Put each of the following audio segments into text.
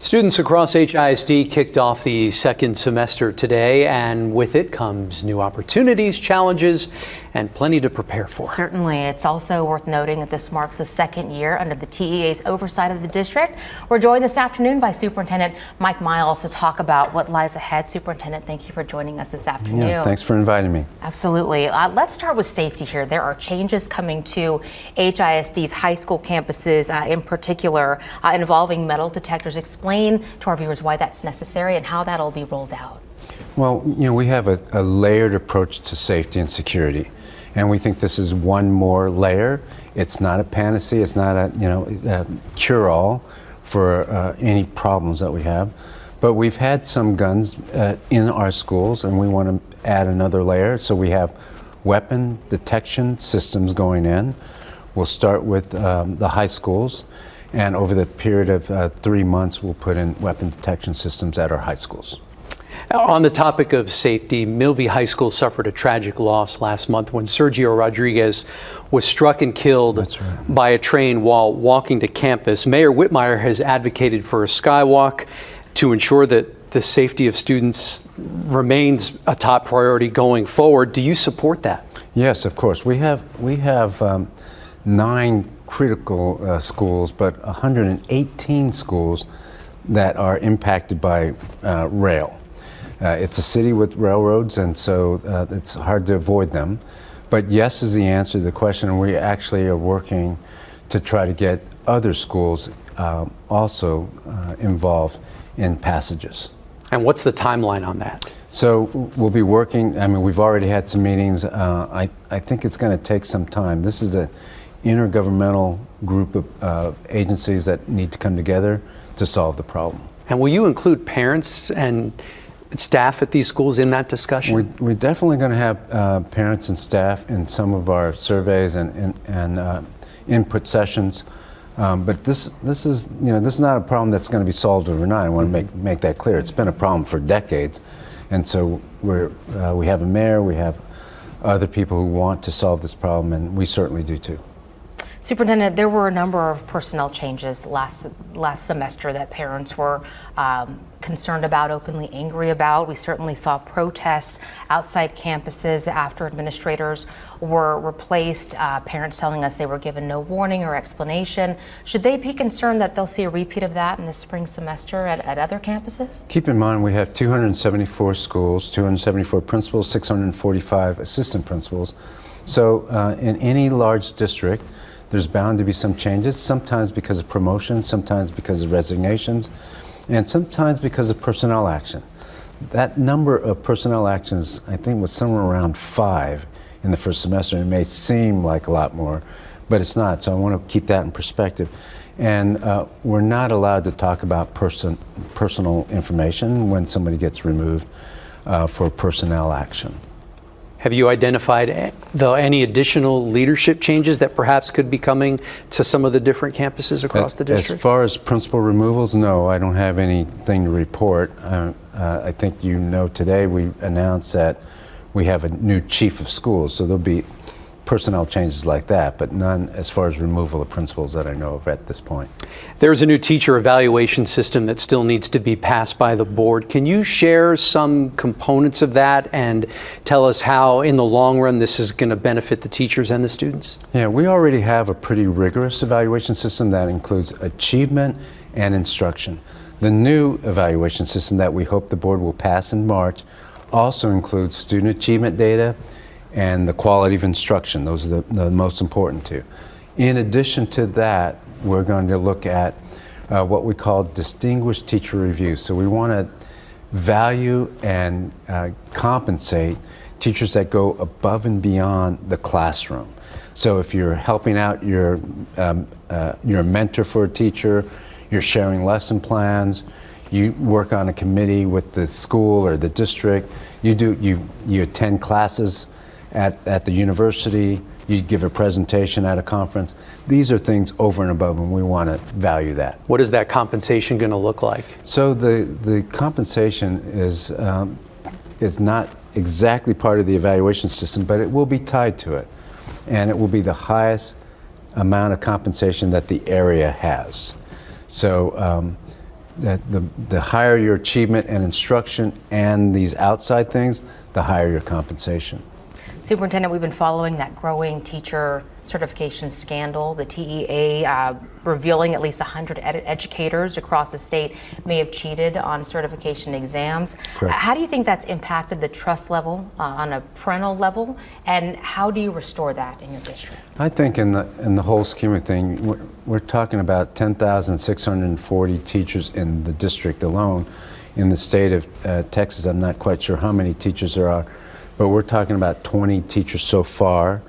Students across HISD kicked off the second semester today, and with it comes new opportunities, challenges, and plenty to prepare for. Certainly. It's also worth noting that this marks the second year under the TEA's oversight of the district. We're joined this afternoon by Superintendent Mike Miles to talk about what lies ahead. Superintendent, thank you for joining us this afternoon. Yeah, thanks for inviting me. Absolutely. Let's start with safety here. There are changes coming to HISD's high school campuses, in particular, involving metal detectors. Explain to our viewers why that's necessary and how that'll be rolled out. Well, we have a layered approach to safety and security, and we think this is one more layer. It's not a panacea. It's not a cure-all for any problems that we have. But we've had some guns in our schools, and we want to add another layer. So we have weapon detection systems going in. We'll start with the high schools. And over the period of 3 months, we'll put in weapon detection systems at our high schools. On the topic of safety, Milby High School suffered a tragic loss last month when Sergio Rodriguez was struck and killed by a train while walking to campus. Mayor Whitmire has advocated for a skywalk to ensure that the safety of students remains a top priority going forward. Do you support that? Yes, of course. We have 9 critical schools, but 118 schools that are impacted by rail. It's a city with railroads, and so it's hard to avoid them. But yes is the answer to the question, and we actually are working to try to get other schools also involved in passages. And what's the timeline on that? So we'll be working, we've already had some meetings. I think it's going to take some time. This is an intergovernmental group of agencies that need to come together to solve the problem. And will you include parents and staff at these schools in that discussion? We're definitely going to have parents and staff in some of our surveys and input sessions. But this is not a problem that's going to be solved overnight. I want to make that clear. It's been a problem for decades, and so we have a mayor, we have other people who want to solve this problem, and we certainly do too. Superintendent, there were a number of personnel changes last semester that parents were concerned about, openly angry about. We certainly saw protests outside campuses after administrators were replaced, parents telling us they were given no warning or explanation. Should they be concerned that they'll see a repeat of that in the spring semester at other campuses? Keep in mind we have 274 schools, 274 principals, 645 assistant principals. So in any large district, there's bound to be some changes, sometimes because of promotion, sometimes because of resignations, and sometimes because of personnel action. That number of personnel actions, I think, was somewhere around 5 in the first semester. It may seem like a lot more, but it's not, so I want to keep that in perspective. And we're not allowed to talk about personal information when somebody gets removed for personnel action. Have you identified any additional leadership changes that perhaps could be coming to some of the different campuses across the district? As far as principal removals, no, I don't have anything to report. I think today we announced that we have a new chief of schools, so there'll be personnel changes like that, but none as far as removal of principals that I know of at this point. There's a new teacher evaluation system that still needs to be passed by the board. Can you share some components of that and tell us how, in the long run, this is going to benefit the teachers and the students? Yeah, we already have a pretty rigorous evaluation system that includes achievement and instruction. The new evaluation system that we hope the board will pass in March also includes student achievement data and the quality of instruction. Those are the most important two. In addition to that, we're going to look at what we call distinguished teacher review. So we want to value and compensate teachers that go above and beyond the classroom. So if you're helping out you're a mentor for a teacher, you're sharing lesson plans, you work on a committee with the school or the district, you attend classes at the university, you give a presentation at a conference. These are things over and above, and we want to value that. What is that compensation going to look like? So the compensation is not exactly part of the evaluation system, but it will be tied to it. And it will be the highest amount of compensation that the area has. So the higher your achievement and instruction and these outside things, the higher your compensation. Superintendent, we've been following that growing teacher certification scandal. The TEA revealing at least 100 educators across the state may have cheated on certification exams. Correct. How do you think that's impacted the trust level on a parental level, and how do you restore that in your district? I think in the whole scheme of things, we're talking about 10,640 teachers in the district alone. In the state of Texas, I'm not quite sure how many teachers there are, but we're talking about 20 teachers so far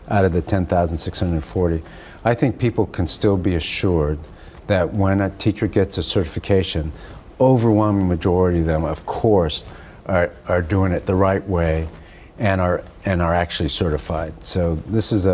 out of the 10,640. I think people can still be assured that when a teacher gets a certification, overwhelming majority of them, of course, are doing it the right way and are actually certified. So this is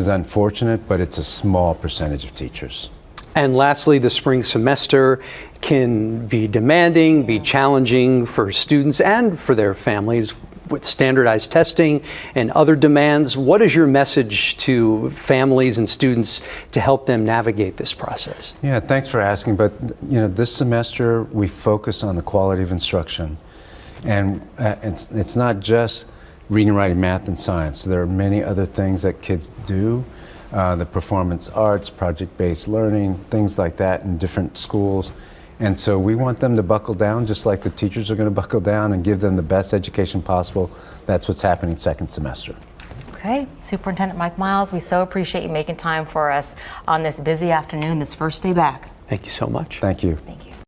unfortunate, but it's a small percentage of teachers. And lastly, the spring semester can be demanding, be challenging for students and for their families with standardized testing and other demands. What is your message to families and students to help them navigate this process? Yeah, thanks for asking. But this semester we focus on the quality of instruction, and it's not just reading, writing, math, and science. There are many other things that kids do. The performance arts, project-based learning, things like that in different schools. And so we want them to buckle down just like the teachers are going to buckle down and give them the best education possible. That's what's happening second semester. Okay, Superintendent Mike Miles, we so appreciate you making time for us on this busy afternoon, this first day back. Thank you so much. Thank you. Thank you.